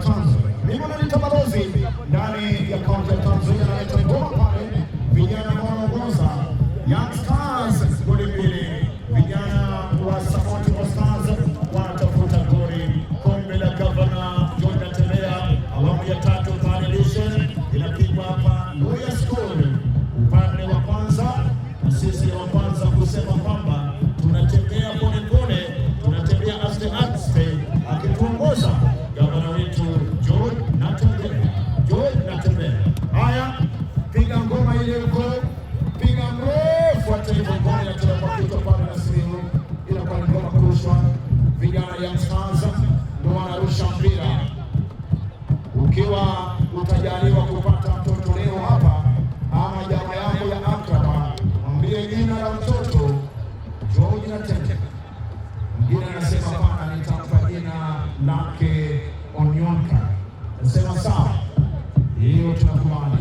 Tanzania. Mimi naleta balozi ndani ya kaunti ya Tanzania, naleta ngoma pale, vijana wanaongoza Young Stars goli mbili, vijana wa Samoti Stars wanatafuta goli. Kombe la Gavana John Natembeya awamu ya 3 Coalition inapigwa hapa Loya School upande wa kwanza, na sisi wa kwanza kusema kwamba tunatembea pole pole, tunatembea aste aste, akituongoza gavana wetu John Natembeya. Haya, piga ngoma ile huko, piga mrefu hata hivyo, ngoma inatoka kwa kichwa pale na simu inakuwa ni ngoma kurushwa. Vijana ya Msanza ndio wanarusha mpira. Ukiwa utajaliwa kupata mtoto leo hapa ama jamaa yako ya akraba, mwambie jina la mtoto George Natembeya. Mwingine anasema pana nitampa jina lake Onyonka. Nasema sawa, hiyo tunakubali.